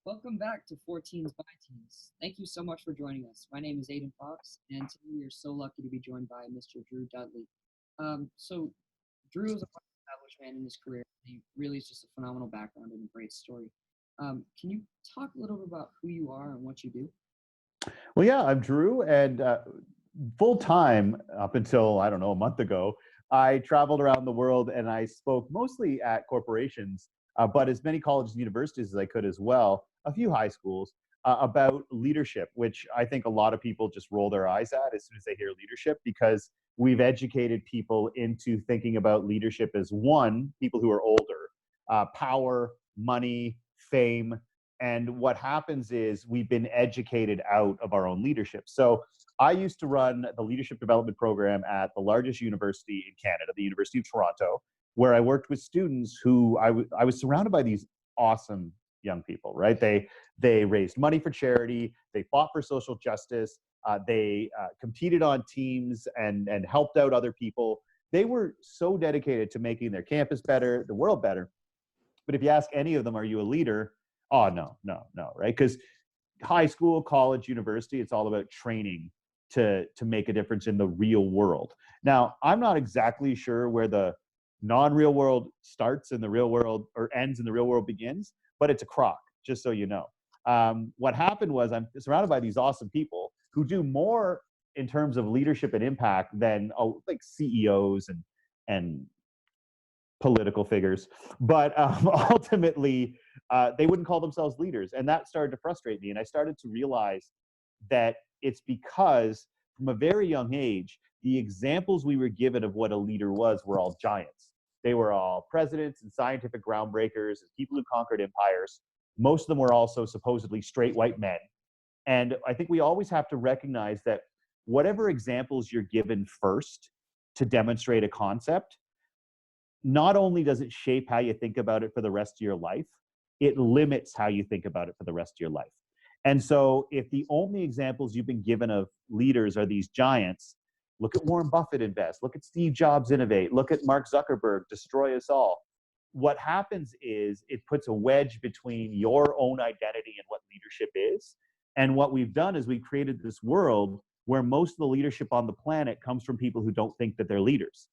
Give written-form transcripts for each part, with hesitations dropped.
Welcome back to 14s by Teens. Thank you so much for joining us. My name is Aiden Fox, and today we are so lucky to be joined by Mr. Drew Dudley. So Drew is a established man in his career. He really is just a phenomenal background and a great story. Can you talk a little bit about who you are and what you do? Well, yeah, I'm Drew, and full time up until I don't know a month ago, I traveled around the world and I spoke mostly at corporations, but as many colleges and universities as I could as well, a few high schools about leadership, which I think a lot of people just roll their eyes at as soon as they hear leadership because we've educated people into thinking about leadership as one, people who are older, power, money, fame, and what happens is we've been educated out of our own leadership. So I used to run the leadership development program at the largest university in Canada, the University of Toronto, where I worked with students who I was surrounded by these awesome young people, right? They raised money for charity, they fought for social justice, they competed on teams and helped out other people. They were so dedicated to making their campus better, the world better. But if you ask any of them, are you a leader? Oh, no, no, no, right? Because high school, college, university, it's all about training to make a difference in the real world. Now, I'm not exactly sure where the non-real world starts and the real world or ends and the real world begins, but it's a crock, just so you know. What happened was I'm surrounded by these awesome people who do more in terms of leadership and impact than like CEOs and political figures, but ultimately they wouldn't call themselves leaders, and that started to frustrate me. And I started to realize that it's because from a very young age, the examples we were given of what a leader was were all giants. They were all presidents and scientific groundbreakers and people who conquered empires. Most of them were also supposedly straight white men. And I think we always have to recognize that whatever examples you're given first to demonstrate a concept, not only does it shape how you think about it for the rest of your life, it limits how you think about it for the rest of your life. And so if the only examples you've been given of leaders are these giants, look at Warren Buffett invest, look at Steve Jobs innovate, look at Mark Zuckerberg destroy us all. What happens is it puts a wedge between your own identity and what leadership is. And what we've done is we've created this world where most of the leadership on the planet comes from people who don't think that they're leaders.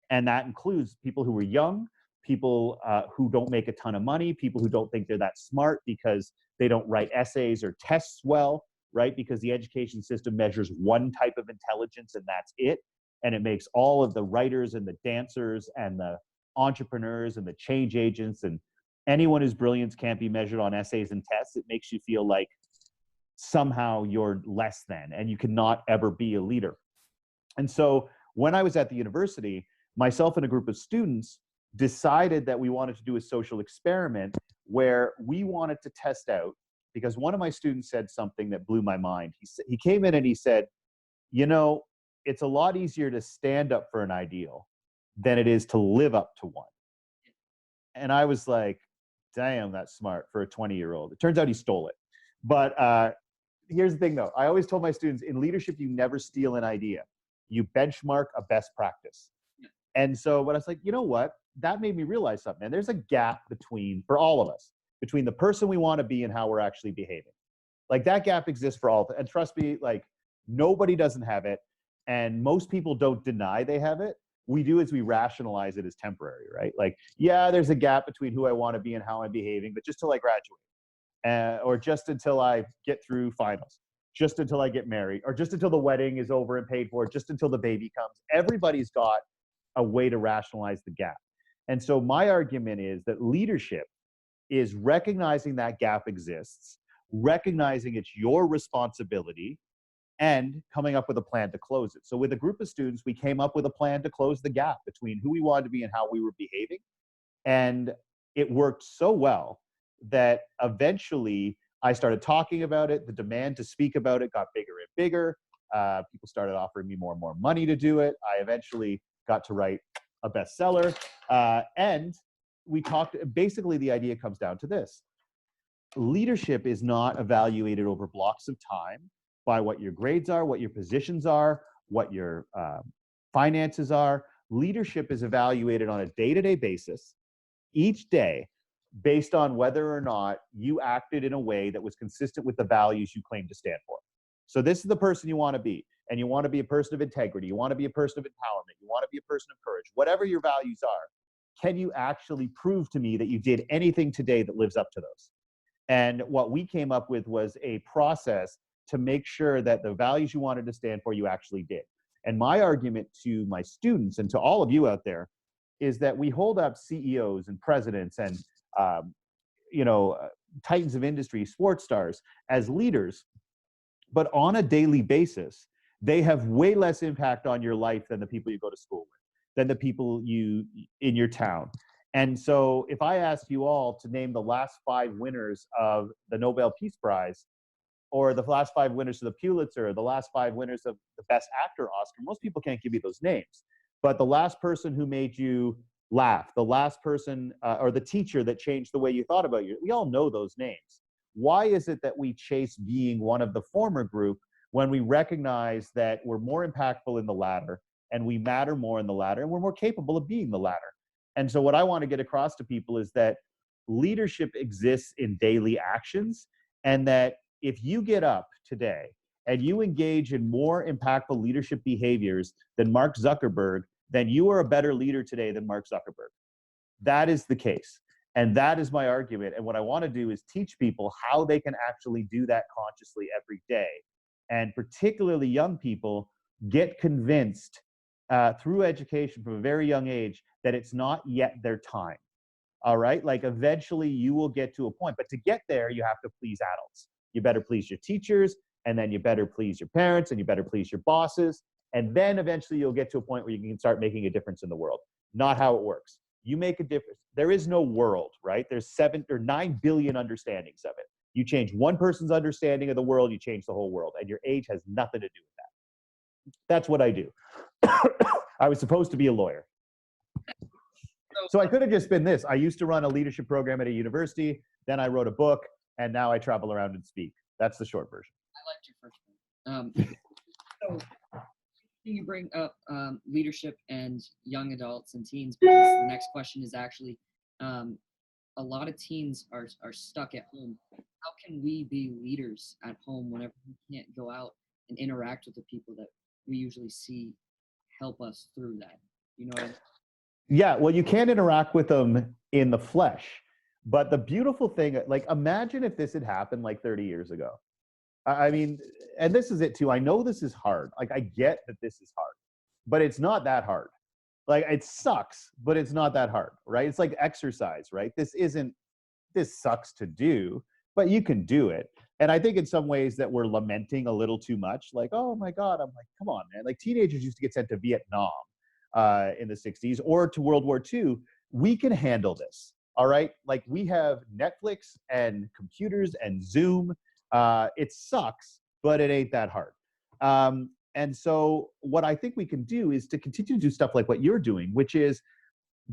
And that includes people who are young, people who don't make a ton of money, people who don't think they're that smart because they don't write essays or tests well, right? Because the education system measures one type of intelligence and that's it. And it makes all of the writers and the dancers and the entrepreneurs and the change agents and anyone whose brilliance can't be measured on essays and tests, it makes you feel like somehow you're less than and you cannot ever be a leader. And so when I was at the university, myself and a group of students decided that we wanted to do a social experiment where we wanted to test out, because one of my students said something that blew my mind. He came in and he said, you know, it's a lot easier to stand up for an ideal than it is to live up to one. And I was like, damn, that's smart for a 20-year-old. It turns out he stole it. But here's the thing, though. I always told my students, in leadership, you never steal an idea. You benchmark a best practice. And so when I was like, you know what, that made me realize something. And there's a gap between, for all of us, between the person we want to be and how we're actually behaving. Like that gap exists for all of us. And trust me, like nobody doesn't have it. And most people don't deny they have it. We do is we rationalize it as temporary, right? Like, yeah, there's a gap between who I want to be and how I'm behaving, but just till I graduate, or just until I get through finals, just until I get married, or just until the wedding is over and paid for, just until the baby comes. Everybody's got a way to rationalize the gap. And so my argument is that leadership is recognizing that gap exists, recognizing it's your responsibility, and coming up with a plan to close it. So with a group of students, we came up with a plan to close the gap between who we wanted to be and how we were behaving. And it worked so well that eventually I started talking about it. The demand to speak about it got bigger and bigger. People started offering me more and more money to do it. I eventually got to write a bestseller. And we talked, basically the idea comes down to this. Leadership is not evaluated over blocks of time by what your grades are, what your positions are, what your finances are. Leadership is evaluated on a day-to-day basis, each day, based on whether or not you acted in a way that was consistent with the values you claim to stand for. So this is the person you want to be. And you want to be a person of integrity. You want to be a person of empowerment. You want to be a person of courage. Whatever your values are, can you actually prove to me that you did anything today that lives up to those? And what we came up with was a process to make sure that the values you wanted to stand for, you actually did. And my argument to my students and to all of you out there is that we hold up CEOs and presidents and titans of industry, sports stars as leaders, but on a daily basis, they have way less impact on your life than the people you go to school with, than the people you in your town. And so if I ask you all to name the last 5 winners of the Nobel Peace Prize, or the last 5 winners of the Pulitzer, or the last 5 winners of the Best Actor Oscar, most people can't give you those names. But the last person who made you laugh, the last person or the teacher that changed the way you thought about you, we all know those names. Why is it that we chase being one of the former group when we recognize that we're more impactful in the latter and we matter more in the latter and we're more capable of being the latter? And so what I want to get across to people is that leadership exists in daily actions, and that if you get up today and you engage in more impactful leadership behaviors than Mark Zuckerberg, then you are a better leader today than Mark Zuckerberg. That is the case. And that is my argument. And what I want to do is teach people how they can actually do that consciously every day. And particularly young people get convinced through education from a very young age that it's not yet their time. All right? Like eventually you will get to a point. But to get there, you have to please adults. You better please your teachers, and then you better please your parents, and you better please your bosses. And then eventually you'll get to a point where you can start making a difference in the world. Not how it works. You make a difference. There is no world, right? There's 7 or 9 billion understandings of it. You change one person's understanding of the world, you change the whole world. And your age has nothing to do with that. That's what I do. I was supposed to be a lawyer. So I could have just been this. I used to run a leadership program at a university. Then I wrote a book, and now I travel around and speak. That's the short version. I liked your first one. So you bring up leadership and young adults and teens, because the next question is actually a lot of teens are stuck at home. How can we be leaders at home whenever we can't go out and interact with the people that we usually see help us through that? You know what I mean? Yeah, well, you can't interact with them in the flesh. But the beautiful thing, like imagine if this had happened like 30 years ago. I mean, and this is it too. I know this is hard. Like I get that this is hard, but it's not that hard. Like it sucks, but it's not that hard, right? It's like exercise, right? This sucks to do, but you can do it. And I think in some ways that we're lamenting a little too much. Like, oh my God, I'm like, come on, man. Like teenagers used to get sent to Vietnam in the 60s or to World War II. We can handle this, all right? Like we have Netflix and computers and Zoom. It sucks, but it ain't that hard. And so what I think we can do is to continue to do stuff like what you're doing, which is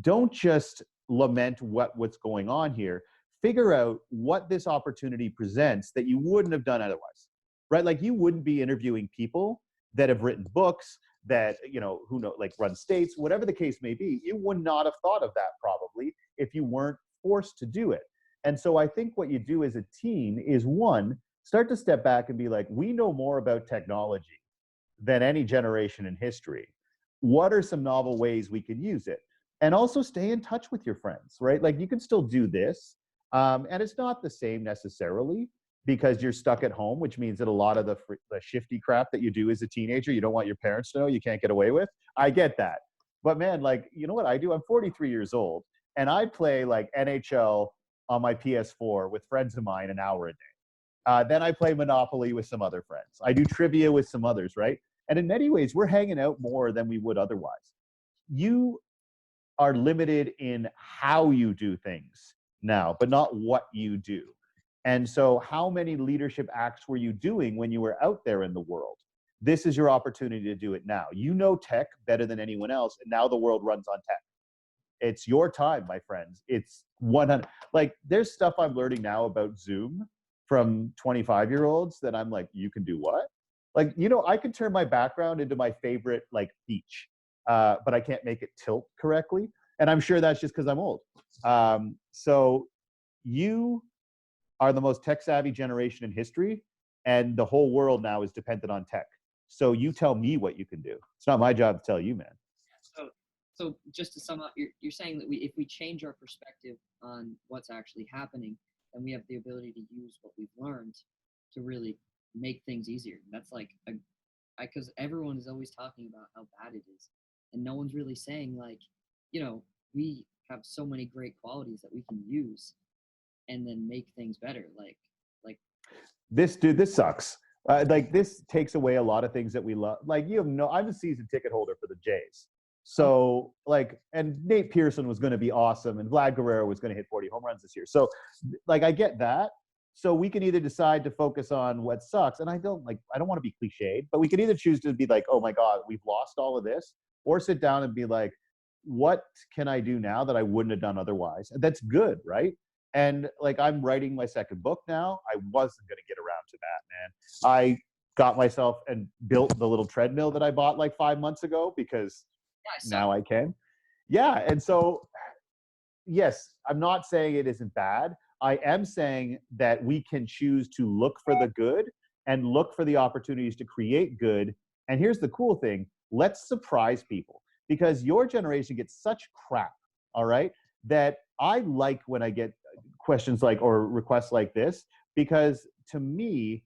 don't just lament what's going on here. Figure out what this opportunity presents that you wouldn't have done otherwise, right? Like you wouldn't be interviewing people that have written books, that, who know, like run states, whatever the case may be. You would not have thought of that probably if you weren't forced to do it. And so I think what you do as a teen is, one, start to step back and be like, we know more about technology than any generation in history. What are some novel ways we can use it? And also stay in touch with your friends, right? Like you can still do this. And it's not the same necessarily because you're stuck at home, which means that a lot of the shifty crap that you do as a teenager, you don't want your parents to know, you can't get away with. I get that. But man, like, you know what I do? I'm 43 years old and I play like NHL on my PS4 with friends of mine an hour a day. Then I play Monopoly with some other friends. I do trivia with some others, right? And in many ways, we're hanging out more than we would otherwise. You are limited in how you do things now, but not what you do. And so how many leadership acts were you doing when you were out there in the world? This is your opportunity to do it now. You know tech better than anyone else, and now the world runs on tech. It's your time, my friends. It's 100. Like, there's stuff I'm learning now about Zoom from 25-year-olds that I'm like, you can do what? Like, I can turn my background into my favorite, like, beach, but I can't make it tilt correctly. And I'm sure that's just because I'm old. So you are the most tech savvy generation in history, and the whole world now is dependent on tech. So you tell me what you can do. It's not my job to tell you, man. So, so just to sum up, you're saying that if we change our perspective on what's actually happening, then we have the ability to use what we've learned to really make things easier. That's like because everyone is always talking about how bad it is, and no one's really saying like, we have so many great qualities that we can use and then make things better. Like This sucks. Like this takes away a lot of things that we love. Like I'm a season ticket holder for the Jays. So like, and Nate Pearson was going to be awesome, and Vlad Guerrero was going to hit 40 home runs this year. So like, I get that. So we can either decide to focus on what sucks, and I don't want to be cliched, but we can either choose to be like, oh my God, we've lost all of this, or sit down and be like, what can I do now that I wouldn't have done otherwise? And that's good, right? And like, I'm writing my second book now. I wasn't going to get around to that, man. I got myself and built the little treadmill that I bought like 5 months ago because now I can. Yeah. And so, yes, I'm not saying it isn't bad. I am saying that we can choose to look for the good and look for the opportunities to create good. And here's the cool thing. Let's surprise people, because your generation gets such crap, all right, that I like when I get questions like, or requests like this, because to me,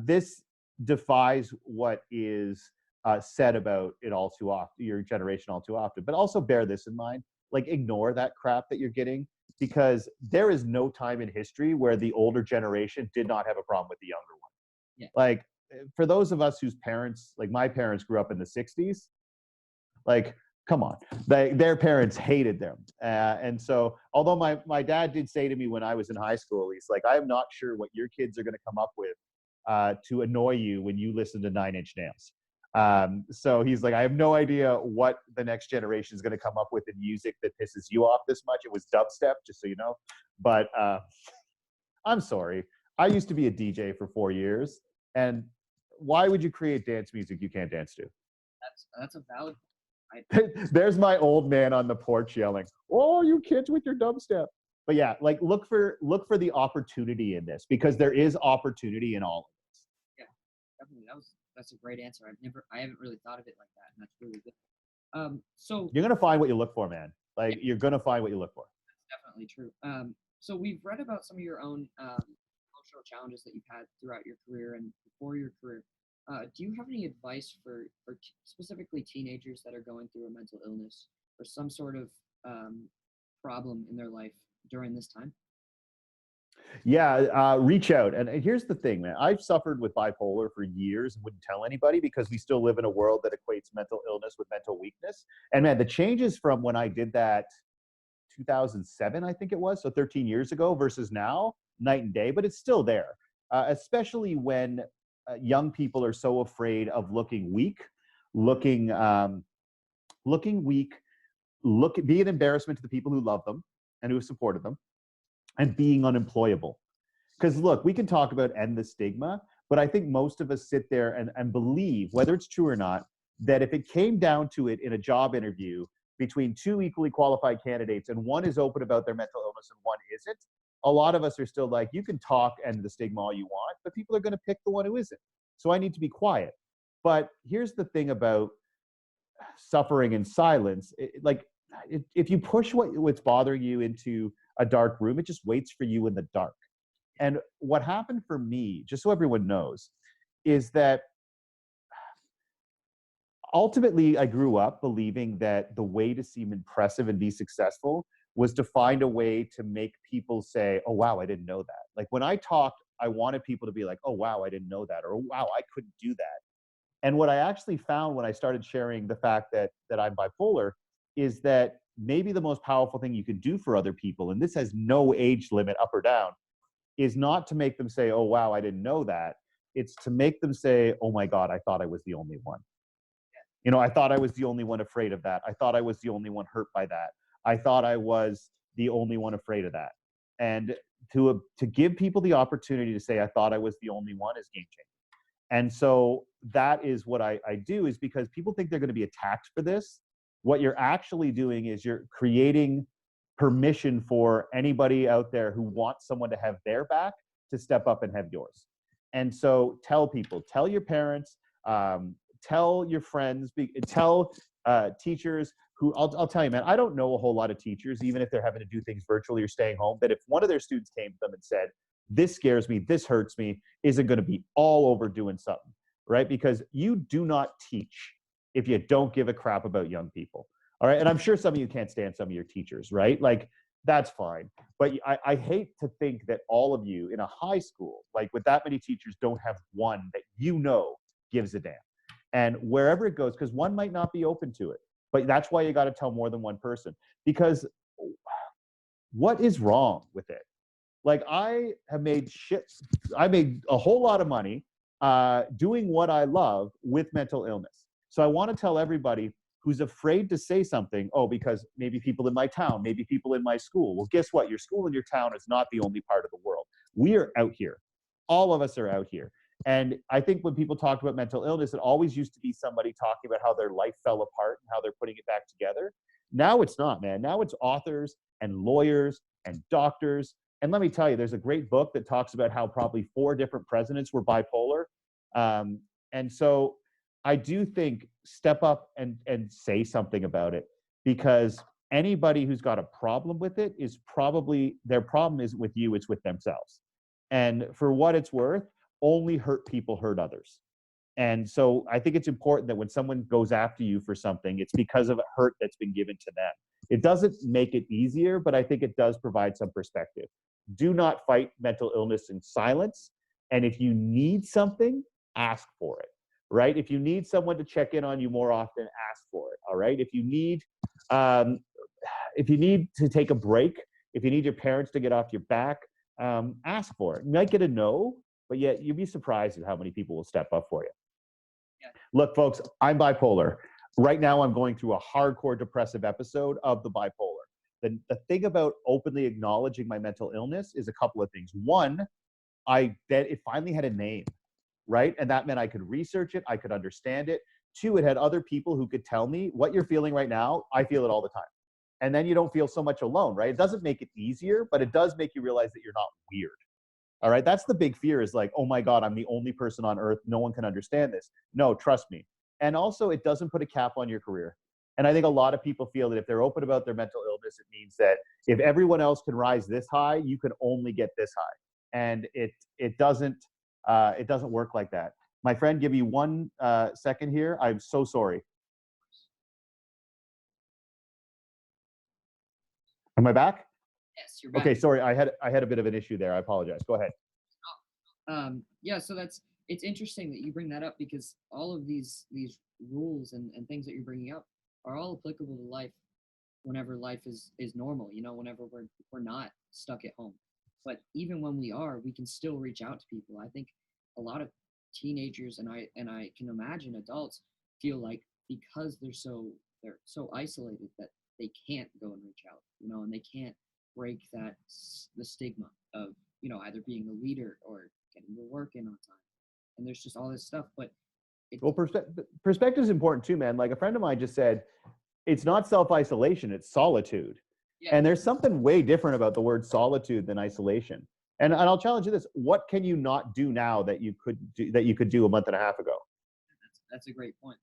this defies what is said about it all too often, your generation all too often. But also bear this in mind, like, ignore that crap that you're getting, because there is no time in history where the older generation did not have a problem with the younger one. Yeah. Like, for those of us whose parents, like my parents, grew up in the 60s, like, come on, their parents hated them. And so, although my dad did say to me when I was in high school, he's like, I am not sure what your kids are going to come up with to annoy you when you listen to Nine Inch Nails. So he's like, I have no idea what the next generation is going to come up with in music that pisses you off this much. It was dubstep, just so you know. But I'm sorry. I used to be a DJ for 4 years. And why would you create dance music you can't dance to? That's a valid point. There's my old man on the porch yelling, "Oh, you kids with your dubstep." But yeah, like, look for the opportunity in this, because there is opportunity in all of this. Yeah, definitely. That's a great answer. I haven't really thought of it like that, and that's really good. So you're gonna find what you look for, man. Like, you're gonna find what you look for. That's definitely true. So we've read about some of your own emotional challenges that you've had throughout your career and before your career. Do you have any advice for specifically teenagers that are going through a mental illness or some sort of problem in their life during this time? Yeah, reach out. And here's the thing, man. I've suffered with bipolar for years and wouldn't tell anybody, because we still live in a world that equates mental illness with mental weakness. And man, the changes from when I did that 2007, I think it was, so 13 years ago, versus now, night and day, but it's still there. Especially when young people are so afraid of looking weak, looking weak, be an embarrassment to the people who love them and who have supported them, and being unemployable. Because look, we can talk about end the stigma, but I think most of us sit there and believe, whether it's true or not, that if it came down to it in a job interview between two equally qualified candidates, and one is open about their mental illness and one isn't, a lot of us are still like, you can talk end the stigma all you want, but people are going to pick the one who isn't. So I need to be quiet. But here's the thing about suffering in silence. If you push what's bothering you into a dark room, it just waits for you in the dark. And what happened for me, just so everyone knows, is that ultimately I grew up believing that the way to seem impressive and be successful was to find a way to make people say, oh, wow, I didn't know that. Like, when I talked, I wanted people to be like, oh, wow, I didn't know that, or, oh, wow, I couldn't do that. And what I actually found when I started sharing the fact that I'm bipolar is that maybe the most powerful thing you can do for other people, and this has no age limit up or down, is not to make them say, oh, wow, I didn't know that. It's to make them say, oh my God, I thought I was the only one. I thought I was the only one afraid of that. I thought I was the only one hurt by that. I thought I was the only one afraid of that. And to give people the opportunity to say, I thought I was the only one, is game changing. And so that is what I do, is because people think they're going to be attacked for this. What you're actually doing is you're creating permission for anybody out there who wants someone to have their back to step up and have yours. And so tell people, tell your parents, tell your friends, tell teachers who, I'll tell you, man, I don't know a whole lot of teachers, even if they're having to do things virtually or staying home, that if one of their students came to them and said, this scares me, this hurts me, isn't going to be all over doing something, right? Because you do not teach if you don't give a crap about young people. All right. And I'm sure some of you can't stand some of your teachers, right? Like, that's fine. But I hate to think that all of you in a high school, like with that many teachers, don't have one that you know gives a damn. And wherever it goes, because one might not be open to it, but that's why you got to tell more than one person. Because what is wrong with it? Like, I made a whole lot of money doing what I love with mental illness. So I want to tell everybody who's afraid to say something, oh, because maybe people in my town, maybe people in my school. Well, guess what? Your school and your town is not the only part of the world. We are out here. All of us are out here. And I think when people talk about mental illness, it always used to be somebody talking about how their life fell apart and how they're putting it back together. Now it's not, man. Now it's authors and lawyers and doctors. And let me tell you, there's a great book that talks about how probably 4 different presidents were bipolar. And so I do think step up and say something about it, because anybody who's got a problem with it is probably, their problem isn't with you, it's with themselves. And for what it's worth, only hurt people hurt others. And so I think it's important that when someone goes after you for something, it's because of a hurt that's been given to them. It doesn't make it easier, but I think it does provide some perspective. Do not fight mental illness in silence. And if you need something, ask for it, right? If you need someone to check in on you more often, ask for it, all right? If you need to take a break, if you need your parents to get off your back, ask for it. You might get a no, but yet you'd be surprised at how many people will step up for you. Yeah. Look, folks, I'm bipolar. Right now, I'm going through a hardcore depressive episode of the bipolar. The thing about openly acknowledging my mental illness is a couple of things. One, that it finally had a name, right? And that meant I could research it, I could understand it. 2, it had other people who could tell me what you're feeling right now. I feel it all the time. And then you don't feel so much alone, right? It doesn't make it easier, but it does make you realize that you're not weird. All right. That's the big fear, is like, oh my God, I'm the only person on earth. No one can understand this. No, trust me. And also, it doesn't put a cap on your career. And I think a lot of people feel that if they're open about their mental illness, it means that if everyone else can rise this high, you can only get this high. And it doesn't work like that. My friend, give me 1 second here. I'm so sorry. Am I back? Yes, you're back. Okay, sorry. I had a bit of an issue there. I apologize. Go ahead. Yeah, so it's interesting that you bring that up, because all of these rules and things that you're bringing up are all applicable to life whenever life is normal, whenever we're not stuck at home. But even when we are, we can still reach out to people. I think a lot of teenagers, and I can imagine adults, feel like because they're so isolated that they can't go and reach out, and they can't break the stigma of, either being a leader or getting your work in on time. And there's just all this stuff. But well, perspective is important too, man. Like, a friend of mine just said, it's not self-isolation, it's solitude. Yeah. And there's something way different about the word solitude than isolation. And I'll challenge you this: what can you not do now that you could do a month and a half ago? That's a great point.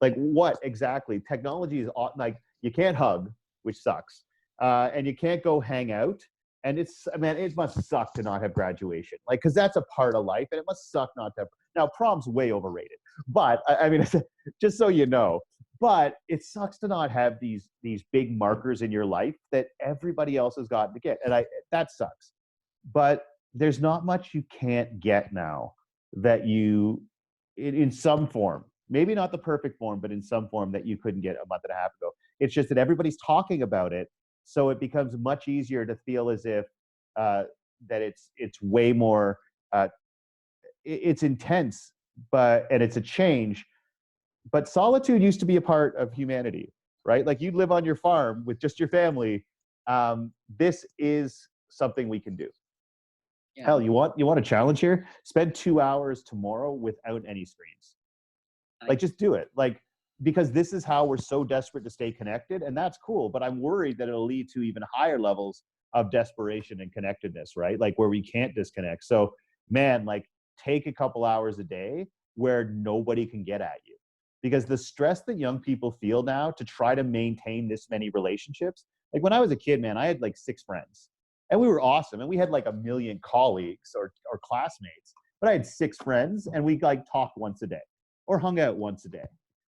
Like what exactly? Technology is like, you can't hug, which sucks, and you can't go hang out. And it must suck to not have graduation, like, because that's a part of life, and it must suck not to have. Now, prom's way overrated, but I mean, just so you know. But it sucks to not have these big markers in your life that everybody else has gotten to get, and that sucks. But there's not much you can't get now that you, in some form, maybe not the perfect form, but in some form that you couldn't get a month and a half ago. It's just that everybody's talking about it, so it becomes much easier to feel as if that it's way more, it's intense, and it's a change. But solitude used to be a part of humanity, right? Like, you'd live on your farm with just your family. This is something we can do. Yeah. Hell, you want a challenge here? Spend 2 hours tomorrow without any screens. Like, just do it. Like, because this is how we're so desperate to stay connected, and that's cool. But I'm worried that it'll lead to even higher levels of desperation and connectedness, right? Like where we can't disconnect. So, man, like take a couple hours a day where nobody can get at you, because the stress that young people feel now to try to maintain this many relationships. Like when I was a kid, man, I had like 6 friends, and we were awesome, and we had like a million colleagues or classmates. But I had 6 friends, and we like talked once a day or hung out once a day.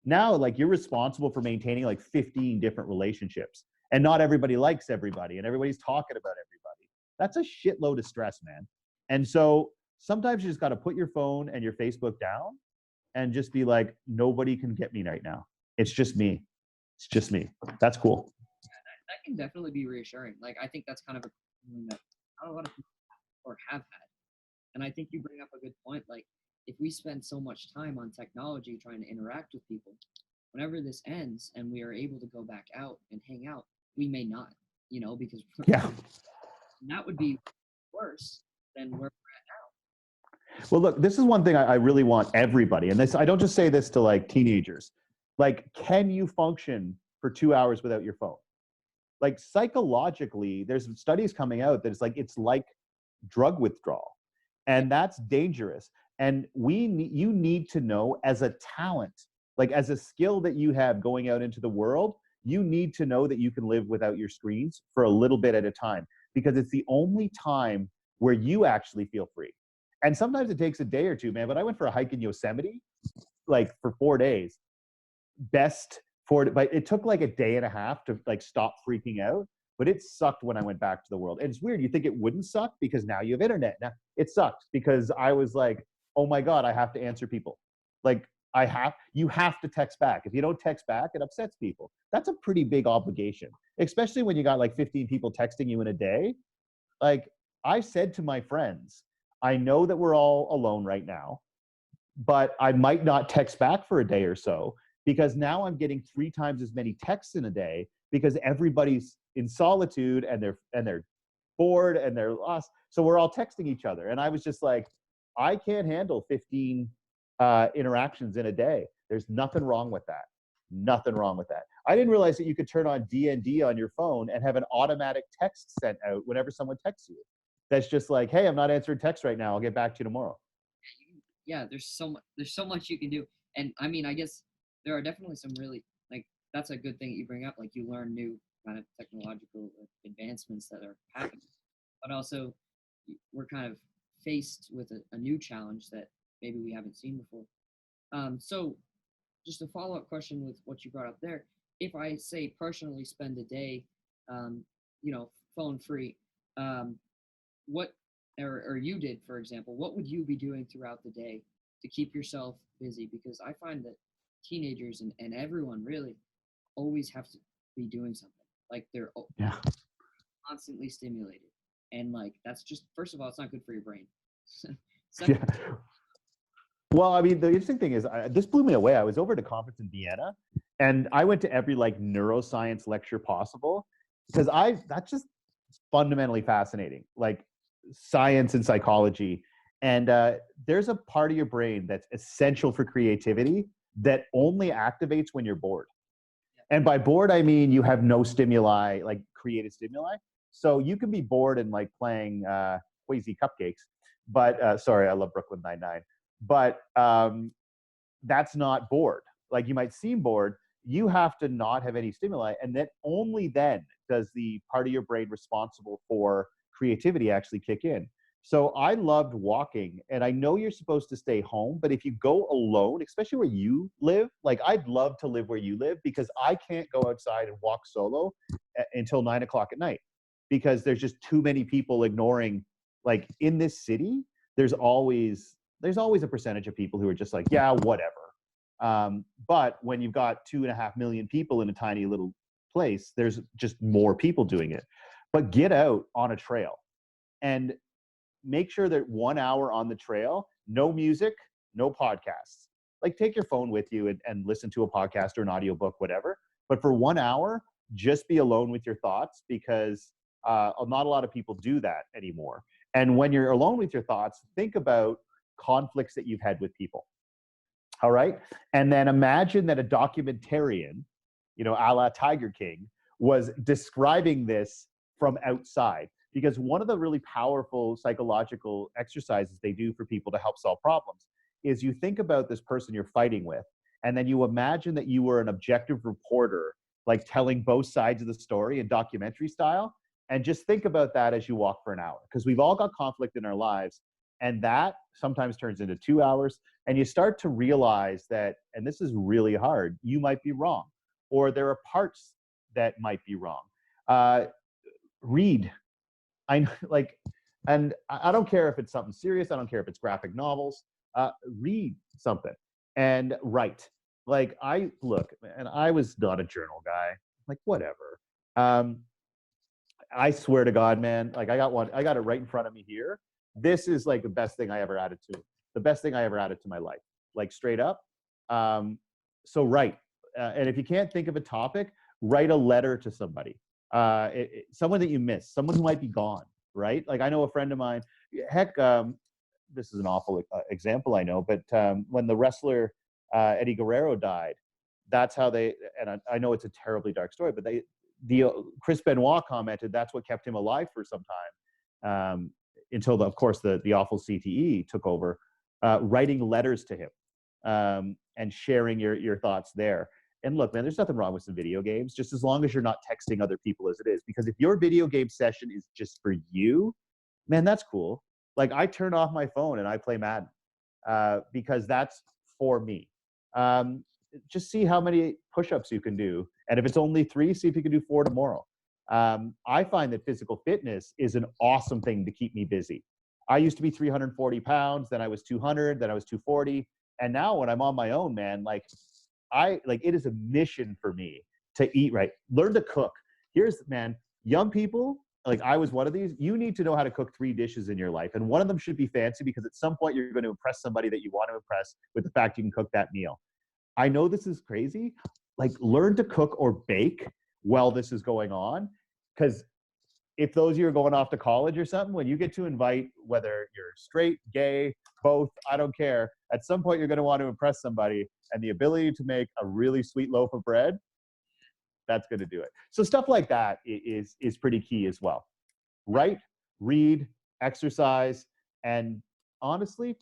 Now, like you're responsible for maintaining like 15 different relationships, and not everybody likes everybody, and everybody's talking about everybody. That's a shitload of stress, man. And so sometimes you just got to put your phone and your Facebook down and just be like, nobody can get me right now. It's just me. It's just me. That's cool. That can definitely be reassuring. Like, I think that's kind of a feeling that not a lot of people or have had. And I think you bring up a good point. Like, if we spend so much time on technology trying to interact with people, whenever this ends and we are able to go back out and hang out, we may not, because Yeah. that would be worse than where we're at now. Well, look, this is one thing I really want everybody, and this, I don't just say this to like teenagers. Like, can you function for 2 hours without your phone? Like psychologically, there's studies coming out that it's like drug withdrawal, and that's dangerous. And you need to know, as a talent, like as a skill that you have going out into the world, you need to know that you can live without your screens for a little bit at a time, because it's the only time where you actually feel free. And sometimes it takes a day or two, man. But I went for a hike in Yosemite, like for 4 days. But it took like a day and a half to like stop freaking out. But it sucked when I went back to the world. And it's weird. You think it wouldn't suck because now you have internet. Now it sucked because I was like, oh my God, I have to answer people. Like you have to text back. If you don't text back, it upsets people. That's a pretty big obligation, especially when you got like 15 people texting you in a day. Like I said to my friends, I know that we're all alone right now, but I might not text back for a day or so, because now I'm getting 3 times as many texts in a day because everybody's in solitude and they're bored and they're lost. So we're all texting each other. And I was just like, I can't handle 15 interactions in a day. There's nothing wrong with that. Nothing wrong with that. I didn't realize that you could turn on DND on your phone and have an automatic text sent out whenever someone texts you. That's just like, hey, I'm not answering text right now. I'll get back to you tomorrow. Yeah, there's so much you can do. And I mean, I guess there are definitely some really, like, that's a good thing that you bring up. Like, you learn new kind of technological advancements that are happening, but also we're kind of faced with a new challenge that maybe we haven't seen before. So just a follow-up question with what you brought up there. If I say personally spend a day, um, phone free, um, what or you did, for example, what would you be doing throughout the day to keep yourself busy? Because I find that teenagers and everyone really always have to be doing something. Like they're Yeah. constantly stimulated. And like that's just, first of all, it's not good for your brain. Yeah. Second, Well, I mean, the interesting thing is, this blew me away. I was over at a conference in Vienna, and I went to every like neuroscience lecture possible, because that's just fundamentally fascinating, like science and psychology. And there's a part of your brain that's essential for creativity that only activates when you're bored. And by bored, I mean you have no stimuli, like creative stimuli. So you can be bored and like playing Quasi Cupcakes, but sorry, I love Brooklyn Nine-Nine. But that's not bored. Like you might seem bored. You have to not have any stimuli, and then only then does the part of your brain responsible for creativity actually kick in. So I loved walking, and I know you're supposed to stay home, but if you go alone, especially where you live, like I'd love to live where you live, because I can't go outside and walk solo until 9 o'clock at night, because there's just too many people ignoring. Like in this city, there's always a percentage of people who are just like, yeah, whatever. But when you've got 2.5 million people in a tiny little place, there's just more people doing it. But get out on a trail and make sure that 1 hour on the trail, no music, no podcasts. Like take your phone with you and listen to a podcast or an audiobook, whatever. But for 1 hour, just be alone with your thoughts, because not a lot of people do that anymore. And when you're alone with your thoughts, think about conflicts that you've had with people. All right. And then imagine that a documentarian, a la Tiger King, was describing this from outside. Because one of the really powerful psychological exercises they do for people to help solve problems is you think about this person you're fighting with, and then you imagine that you were an objective reporter, like telling both sides of the story in documentary style. And just think about that as you walk for an hour, because we've all got conflict in our lives. And that sometimes turns into 2 hours. And you start to realize that, and this is really hard, you might be wrong, or there are parts that might be wrong. Read. I like, and I don't care if it's something serious. I don't care if it's graphic novels. Read something and write. Like and I was not a journal guy. Like whatever. I swear to God, man. Like I got it right in front of me here. This is like the best thing I ever added to my life. Like straight up. So write. And if you can't think of a topic, write a letter to somebody. Someone that you miss, someone who might be gone, right? Like I know a friend of mine, heck, this is an awful example, I know, but when the wrestler Eddie Guerrero died, that's how and I know it's a terribly dark story, but Chris Benoit commented that's what kept him alive for some time, until of course the awful CTE took over, writing letters to him, and sharing your thoughts there. And look, man, there's nothing wrong with some video games, just as long as you're not texting other people as it is. Because if your video game session is just for you, man, that's cool. Like I turn off my phone and I play Madden, because that's for me. Just see how many push-ups you can do. And if it's only 3, see if you can do 4 tomorrow. I find that physical fitness is an awesome thing to keep me busy. I used to be 340 pounds, then I was 200, then I was 240. And now when I'm on my own, man, it is a mission for me to eat right, learn to cook. Man, young people, like I was one of these, you need to know how to cook 3 dishes in your life. And one of them should be fancy, because at some point you're going to impress somebody that you want to impress with the fact you can cook that meal. I know this is crazy. Like learn to cook or bake while this is going on. Because if those of you are going off to college or something, when you get to invite, whether you're straight, gay, both, I don't care, at some point you're going to want to impress somebody, and the ability to make a really sweet loaf of bread, that's going to do it. So stuff like that is pretty key as well. Write, read, exercise, and honestly,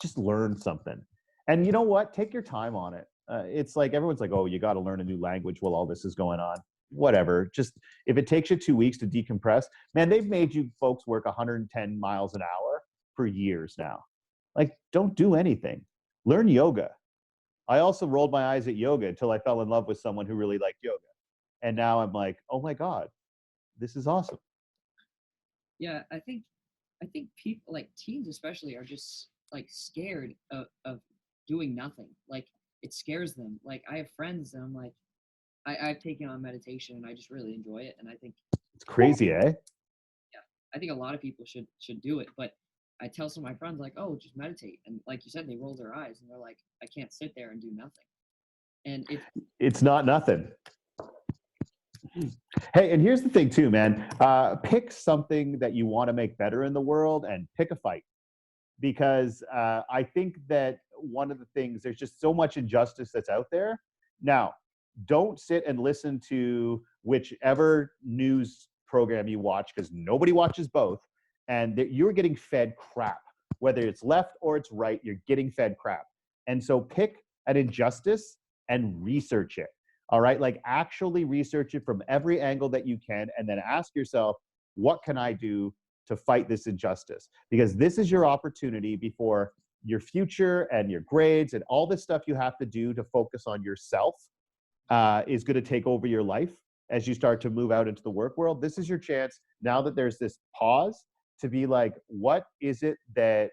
just learn something. And you know what? Take your time on it. It's like everyone's like, oh, you got to learn a new language while all this is going on. Whatever. Just if it takes you 2 weeks to decompress, man, they've made you folks work 110 miles an hour for years now. Like, don't do anything. Learn yoga. I also rolled my eyes at yoga until I fell in love with someone who really liked yoga. And now I'm like, oh my God, this is awesome. Yeah, I think people, like teens especially, are just like scared of doing nothing. Like it scares them. Like I have friends and I'm like, I've taken on meditation and I just really enjoy it. And I think it's crazy, eh? Yeah, I think a lot of people should do it. But I tell some of my friends like, oh, just meditate. And like you said, they roll their eyes and they're like, I can't sit there and do nothing. And it's not nothing. Hey, and here's the thing too, man. Pick something that you want to make better in the world and pick a fight. Because I think that one of the things, there's just so much injustice that's out there. Now, don't sit and listen to whichever news program you watch, because nobody watches both. And you're getting fed crap. Whether it's left or it's right, you're getting fed crap. And so pick an injustice and research it. All right, like actually research it from every angle that you can, and then ask yourself, what can I do to fight this injustice? Because this is your opportunity before your future and your grades and all this stuff you have to do to focus on yourself is going to take over your life as you start to move out into the work world. This is your chance, now that there's this pause, to be like, what is it that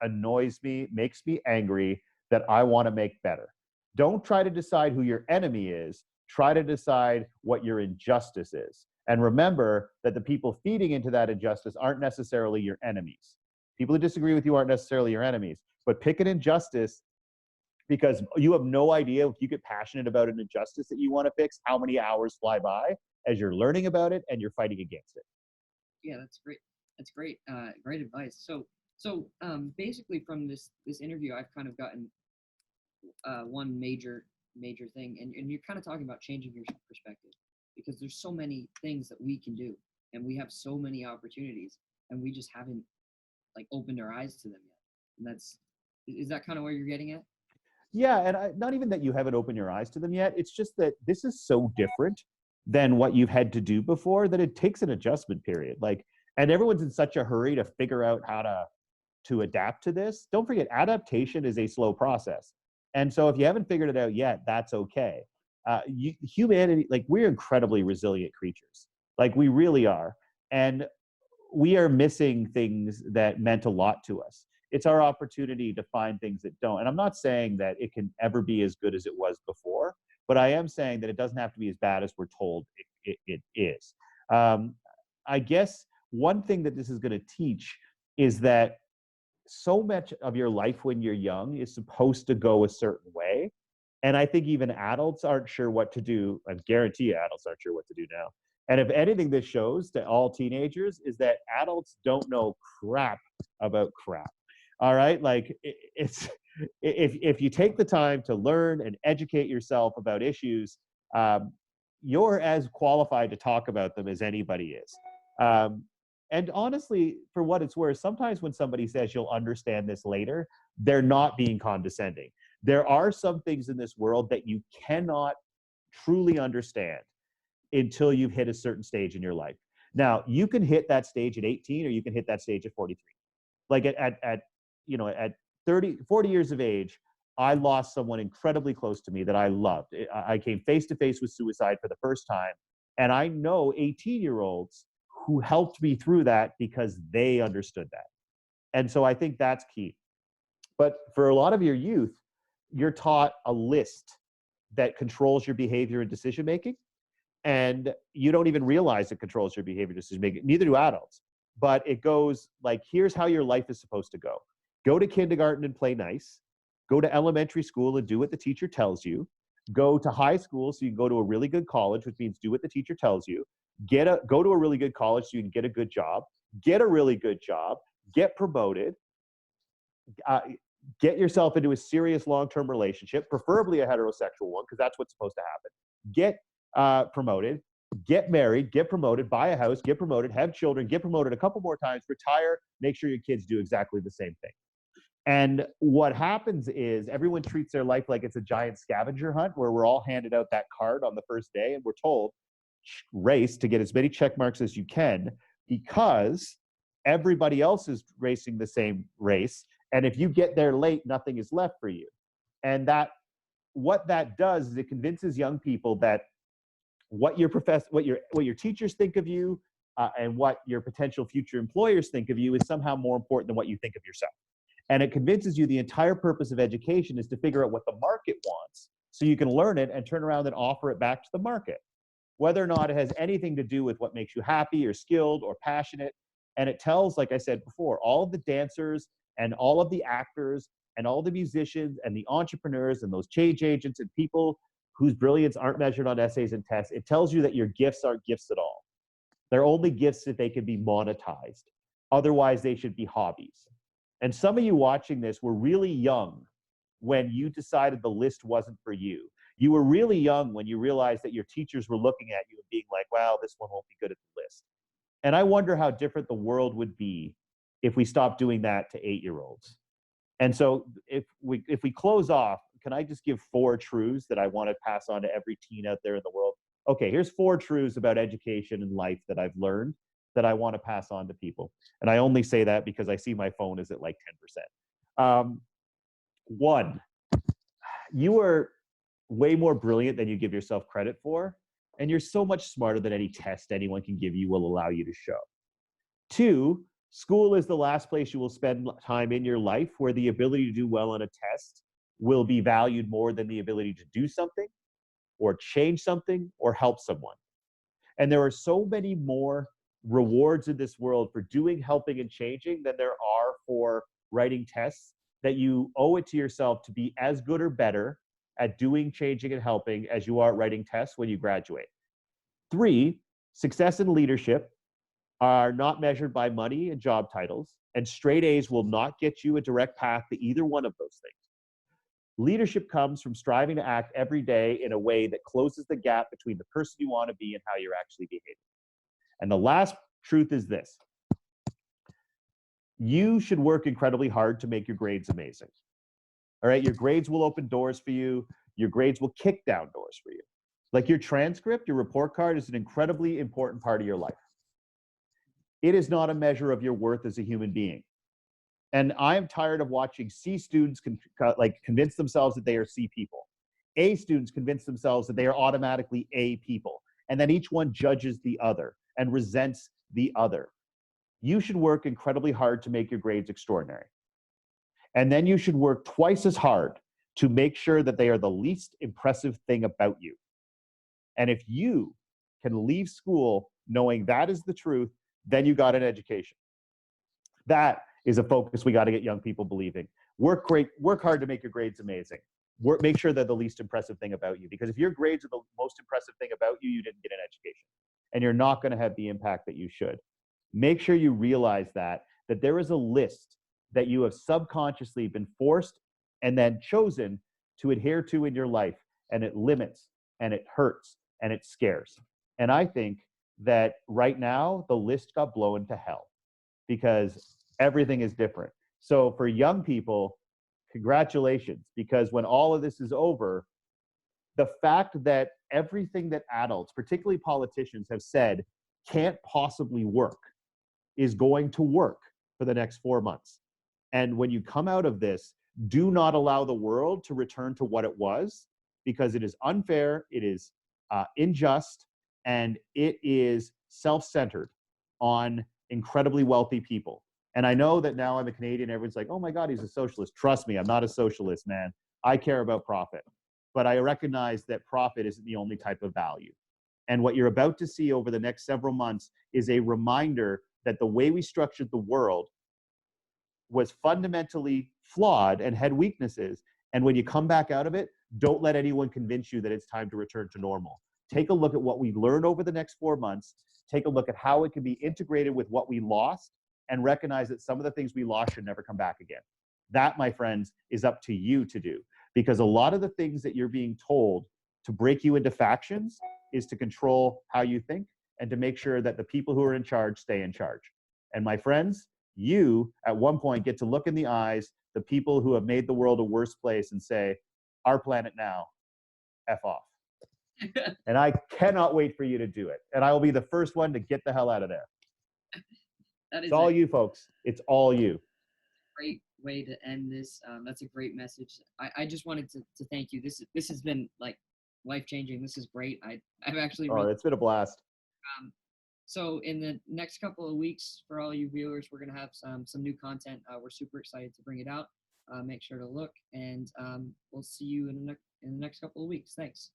annoys me, makes me angry, that I want to make better? Don't try to decide who your enemy is. Try to decide what your injustice is. And remember that the people feeding into that injustice aren't necessarily your enemies. People who disagree with you aren't necessarily your enemies. But pick an injustice, because you have no idea, if you get passionate about an injustice that you want to fix, how many hours fly by as you're learning about it and you're fighting against it. Yeah, that's great. That's great. Great advice. So So basically, from this interview, I've kind of gotten one major thing, and you're kind of talking about changing your perspective because there's so many things that we can do, and we have so many opportunities, and we just haven't like opened our eyes to them yet. And that's is that kind of where you're getting at? Yeah, and not even that you haven't opened your eyes to them yet. It's just that this is so different than what you've had to do before that it takes an adjustment period. Like, and everyone's in such a hurry to figure out how to adapt to this. Don't forget, adaptation is a slow process. And so if you haven't figured it out yet, that's okay. Humanity, like we're incredibly resilient creatures. Like we really are. And we are missing things that meant a lot to us. It's our opportunity to find things that don't. And I'm not saying that it can ever be as good as it was before, but I am saying that it doesn't have to be as bad as we're told it is. Um, I guess one thing that this is going to teach is that so much of your life when you're young is supposed to go a certain way. And I think even adults aren't sure what to do. I guarantee you adults aren't sure what to do now. And if anything, this shows to all teenagers is that adults don't know crap about crap. All right. Like it's, if you take the time to learn and educate yourself about issues, um, you're as qualified to talk about them as anybody is. Um, and honestly, for what it's worth, sometimes when somebody says you'll understand this later, they're not being condescending. There are some things in this world that you cannot truly understand until you've hit a certain stage in your life. Now, you can hit that stage at 18 or you can hit that stage at 43. Like at you know, at 30, 40 years of age, I lost someone incredibly close to me that I loved. I came face to face with suicide for the first time. And I know 18-year-olds who helped me through that because they understood that. And so I think that's key. But for a lot of your youth, you're taught a list that controls your behavior and decision making. And you don't even realize it controls your behavior and decision making. Neither do adults. But it goes like, here's how your life is supposed to go. Go to kindergarten and play nice. Go to elementary school and do what the teacher tells you. Go to high school so you can go to a really good college, which means do what the teacher tells you. Go to a really good college so you can get a good job. Get a really good job. Get promoted. Uh, get yourself into a serious long-term relationship, preferably a heterosexual one, because that's what's supposed to happen. Get promoted, get married, get promoted, buy a house, get promoted, have children, get promoted a couple more times, retire, make sure your kids do exactly the same thing. And what happens is everyone treats their life like it's a giant scavenger hunt where we're all handed out that card on the first day and we're told, race to get as many check marks as you can because everybody else is racing the same race. And if you get there late, nothing is left for you. And that what that does is it convinces young people that what your teachers think of you and what your potential future employers think of you is somehow more important than what you think of yourself. And it convinces you the entire purpose of education is to figure out what the market wants so you can learn it and turn around and offer it back to the market, whether or not it has anything to do with what makes you happy or skilled or passionate. And it tells, like I said before, all of the dancers and all of the actors and all the musicians and the entrepreneurs and those change agents and people whose brilliance aren't measured on essays and tests, it tells you that your gifts aren't gifts at all. They're only gifts if they can be monetized. Otherwise, they should be hobbies. And some of you watching this were really young when you decided the list wasn't for you. You were really young when you realized that your teachers were looking at you and being like, wow, this one won't be good at the list. And I wonder how different the world would be if we stopped doing that to 8-year-olds. And so if we close off, can I just give 4 truths that I want to pass on to every teen out there in the world? Okay, here's 4 truths about education and life that I've learned that I want to pass on to people. And I only say that because I see my phone is at like 10%. 1, you are way more brilliant than you give yourself credit for. And you're so much smarter than any test anyone can give you will allow you to show. 2, school is the last place you will spend time in your life where the ability to do well on a test will be valued more than the ability to do something or change something or help someone. And there are so many more rewards in this world for doing, helping, and changing than there are for writing tests that you owe it to yourself to be as good or better at doing, changing, and helping as you are at writing tests when you graduate. 3, success in leadership are not measured by money and job titles, and straight A's will not get you a direct path to either one of those things. Leadership comes from striving to act every day in a way that closes the gap between the person you want to be and how you're actually behaving. And the last truth is this: you should work incredibly hard to make your grades amazing. All right, your grades will open doors for you. Your grades will kick down doors for you. Like your transcript, your report card is an incredibly important part of your life. It is not a measure of your worth as a human being. And I am tired of watching C students convince themselves that they are C people. A students convince themselves that they are automatically A people. And then each one judges the other and resents the other. You should work incredibly hard to make your grades extraordinary. And then you should work twice as hard to make sure that they are the least impressive thing about you. And if you can leave school knowing that is the truth, then you got an education. That is a focus we got to get young people believing. Work hard to make your grades amazing. Make sure they're the least impressive thing about you. Because if your grades are the most impressive thing about you, you didn't get an education. And you're not going to have the impact that you should. Make sure you realize that there is a list that you have subconsciously been forced and then chosen to adhere to in your life. And it limits and it hurts and it scares. And I think that right now, the list got blown to hell because everything is different. So for young people, congratulations, because when all of this is over, the fact that everything that adults, particularly politicians, have said can't possibly work is going to work for the next 4 months. And when you come out of this, do not allow the world to return to what it was, because it is unfair, it is unjust, and it is self-centered on incredibly wealthy people. And I know that now I'm a Canadian, everyone's like, oh my God, he's a socialist. Trust me, I'm not a socialist, man. I care about profit. But I recognize that profit isn't the only type of value. And what you're about to see over the next several months is a reminder that the way we structured the world was fundamentally flawed and had weaknesses. And when you come back out of it, don't let anyone convince you that it's time to return to normal. Take a look at what we learned over the next 4 months. Take a look at how it can be integrated with what we lost, and recognize that some of the things we lost should never come back again. That, my friends, is up to you to do, because a lot of the things that you're being told to break you into factions is to control how you think and to make sure that the people who are in charge stay in charge. And my friends, you at one point get to look in the eyes the people who have made the world a worse place and say, our planet now, F off. And I cannot wait for you to do it. And I will be the first one to get the hell out of there. It's all you, folks. It's all you. Great way to end this. That's a great message. I just wanted to thank you. This has been like life-changing. This is great. I've actually really, it's been a blast. So in the next couple of weeks, for all you viewers, we're gonna have some new content. We're super excited to bring it out. Make sure to look, and we'll see you in the next couple of weeks. Thanks.